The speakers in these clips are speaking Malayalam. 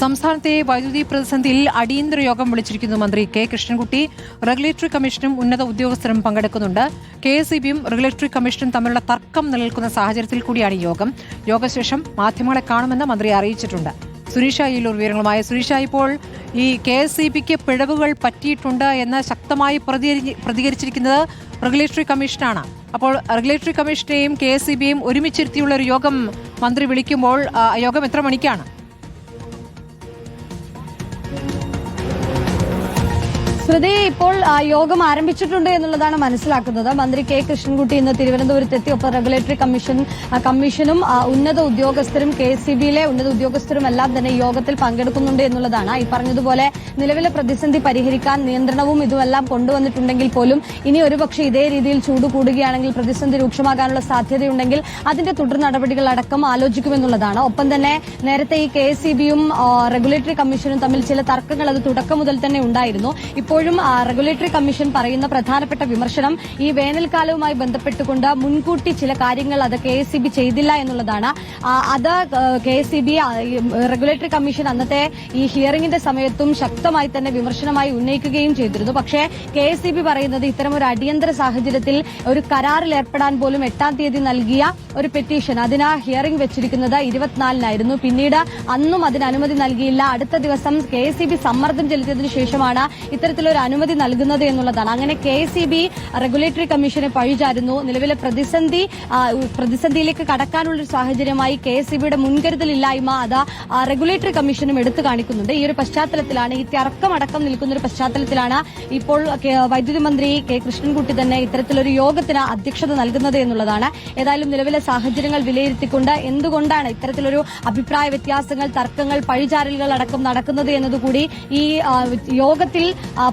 സംസ്ഥാനത്തെ വൈദ്യുതി പ്രതിസന്ധിയിൽ അടിയന്തര യോഗം വിളിച്ചിരിക്കുന്നു മന്ത്രി കെ കൃഷ്ണൻകുട്ടി. റെഗുലേറ്ററി കമ്മീഷനും ഉന്നത ഉദ്യോഗസ്ഥരും പങ്കെടുക്കുന്നുണ്ട്. KSEBയും റെഗുലേറ്ററി കമ്മീഷനും തമ്മിലുള്ള തർക്കം നിലനിൽക്കുന്ന സാഹചര്യത്തിൽ കൂടിയാണ് യോഗം. യോഗശേഷം മാധ്യമങ്ങളെ കാണുമെന്ന് മന്ത്രി അറിയിച്ചിട്ടുണ്ട്. സുനീഷ ഈലൂർ വിവരങ്ങളുമായി. സുനീഷ, ഇപ്പോൾ ഈ KSEBക്ക് പിഴവുകൾ പറ്റിയിട്ടുണ്ട് എന്ന് ശക്തമായി പ്രതികരിച്ചിരിക്കുന്നത് റെഗുലേറ്ററി കമ്മീഷനാണ്. അപ്പോൾ റെഗുലേറ്ററി കമ്മീഷനെയും KSEBയെയും ഒരുമിച്ചിരുത്തിയുള്ള ഒരു യോഗം മന്ത്രി വിളിക്കുമ്പോൾ യോഗം എത്ര മണിക്കാണ്? സ്മൃതി, ഇപ്പോൾ യോഗം ആരംഭിച്ചിട്ടുണ്ട് എന്നുള്ളതാണ് മനസ്സിലാക്കുന്നത്. മന്ത്രി കെ കൃഷ്ണൻകുട്ടി ഇന്ന് തിരുവനന്തപുരത്തെത്തി. ഒപ്പം റെഗുലേറ്ററി കമ്മീഷനും ഉന്നത ഉദ്യോഗസ്ഥരും KSEBയിലെ ഉന്നത ഉദ്യോഗസ്ഥരും എല്ലാം തന്നെ യോഗത്തിൽ പങ്കെടുക്കുന്നുണ്ട് എന്നുള്ളതാണ്. ഈ പറഞ്ഞതുപോലെ നിലവിലെ പ്രതിസന്ധി പരിഹരിക്കാൻ നിയന്ത്രണവും ഇതുമെല്ലാം കൊണ്ടുവന്നിട്ടുണ്ടെങ്കിൽ പോലും ഇനി ഒരുപക്ഷെ ഇതേ രീതിയിൽ ചൂട് കൂടുകയാണെങ്കിൽ പ്രതിസന്ധി രൂക്ഷമാകാനുള്ള സാധ്യതയുണ്ടെങ്കിൽ അതിന്റെ തുടർ നടപടികൾ അടക്കം ആലോചിക്കുമെന്നുള്ളതാണ്. ഒപ്പം തന്നെ നേരത്തെ ഈ KSEBയും റെഗുലേറ്ററി കമ്മീഷനും തമ്മിൽ ചില തർക്കങ്ങൾ അത് തുടക്കം മുതൽ തന്നെ ഉണ്ടായിരുന്നു. ഇപ്പോഴും റെഗുലേറ്ററി കമ്മീഷൻ പറയുന്ന പ്രധാനപ്പെട്ട വിമർശനം ഈ വേനൽക്കാലവുമായി ബന്ധപ്പെട്ടുകൊണ്ട് മുൻകൂട്ടി ചില കാര്യങ്ങൾ അത് KSEB ചെയ്തില്ല എന്നുള്ളതാണ്. അത് KSEB റെഗുലേറ്ററി കമ്മീഷൻ അന്നത്തെ ഈ ഹിയറിംഗിന്റെ സമയത്തും ശക്തമായി തന്നെ വിമർശനമായി ഉന്നയിക്കുകയും ചെയ്തിരുന്നു. പക്ഷേ KSEB പറയുന്നത് ഇത്തരം ഒരു അടിയന്തര സാഹചര്യത്തിൽ ഒരു കരാറിൽ ഏർപ്പെടാൻ പോലും 8-ാം തീയതി നൽകിയ ഒരു പെറ്റീഷൻ അതിന് ഹിയറിംഗ് വെച്ചിരിക്കുന്നത് 24-നായിരുന്നു. പിന്നീട് അന്നും അതിന് അനുമതി നൽകിയില്ല. അടുത്ത ദിവസം KSEB സമ്മർദ്ദം ചെലുത്തിയതിനു ശേഷമാണ് ഇത്തരത്തിലൊരു അനുമതി നൽകുന്നത് എന്നുള്ളതാണ്. അങ്ങനെ KSEB റെഗുലേറ്ററി കമ്മീഷനെ പഴിചാരുന്നു. നിലവിലെ പ്രതിസന്ധിയിലേക്ക് കടക്കാനുള്ളൊരു സാഹചര്യമായി KSEBയുടെ മുൻകരുതലില്ലായ്മ അത് റെഗുലേറ്ററി കമ്മീഷനും എടുത്തു കാണിക്കുന്നുണ്ട്. ഈ ഒരു പശ്ചാത്തലത്തിലാണ്, ഈ തർക്കമടക്കം നിൽക്കുന്ന ഒരു പശ്ചാത്തലത്തിലാണ് ഇപ്പോൾ വൈദ്യുതി മന്ത്രി കെ കൃഷ്ണൻകുട്ടി തന്നെ ഇത്തരത്തിലൊരു യോഗത്തിന് അധ്യക്ഷത നൽകുന്നത് എന്നുള്ളതാണ്. ഏതായാലും നിലവിലെ സാഹചര്യങ്ങൾ വിലയിരുത്തിക്കൊണ്ട് എന്തുകൊണ്ടാണ് ഇത്തരത്തിലൊരു അഭിപ്രായ വ്യത്യാസങ്ങൾ, തർക്കങ്ങൾ, പഴിചാരലുകൾ അടക്കം നടക്കുന്നത് എന്നതുകൂടി ഈ യോഗത്തിൽ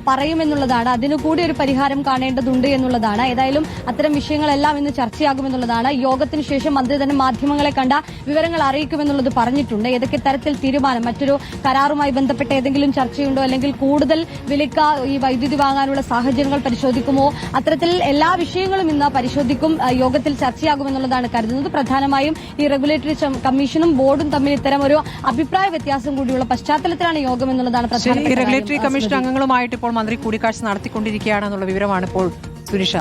പറയുമെന്നുള്ളതാണ്. അതിനുകൂടി ഒരു പരിഹാരം കാണേണ്ടതുണ്ട് എന്നുള്ളതാണ്. ഏതായാലും അത്തരം വിഷയങ്ങളെല്ലാം ഇന്ന് ചർച്ചയാകുമെന്നുള്ളതാണ്. യോഗത്തിന് ശേഷം മന്ത്രി തന്നെ മാധ്യമങ്ങളെ കണ്ട വിവരങ്ങൾ അറിയിക്കുമെന്നുള്ളത് പറഞ്ഞിട്ടുണ്ട്. ഏതൊക്കെ തരത്തിൽ തീരുമാനം, മറ്റൊരു കരാറുമായി ബന്ധപ്പെട്ട ഏതെങ്കിലും ചർച്ചയുണ്ടോ, അല്ലെങ്കിൽ കൂടുതൽ വിലയ്ക്ക് ഈ വൈദ്യുതി വാങ്ങാനുള്ള സാഹചര്യങ്ങൾ പരിശോധിക്കുമോ, അത്തരത്തിൽ എല്ലാ വിഷയങ്ങളും ഇന്ന് പരിശോധിക്കും, യോഗത്തിൽ ചർച്ചയാകുമെന്നുള്ളതാണ് കരുതുന്നത്. പ്രധാനമായും ഈ റെഗുലേറ്ററി കമ്മീഷനും ബോർഡും തമ്മിൽ ഇത്തരം ഒരു അഭിപ്രായ വ്യത്യാസം കൂടിയുള്ള പശ്ചാത്തലത്തിലാണ് യോഗം എന്നുള്ളതാണ് പ്രധാനപ്പെട്ട. റെഗുലേറ്ററി കമ്മീഷൻ അംഗങ്ങളുമായിട്ട് ഇപ്പോൾ മന്ത്രി കൂടിക്കാഴ്ച നടത്തിക്കൊണ്ടിരിക്കുകയാണെന്നുള്ള വിവരമാണ് ഇപ്പോൾ സുനിഷ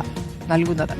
നൽകുന്നത്.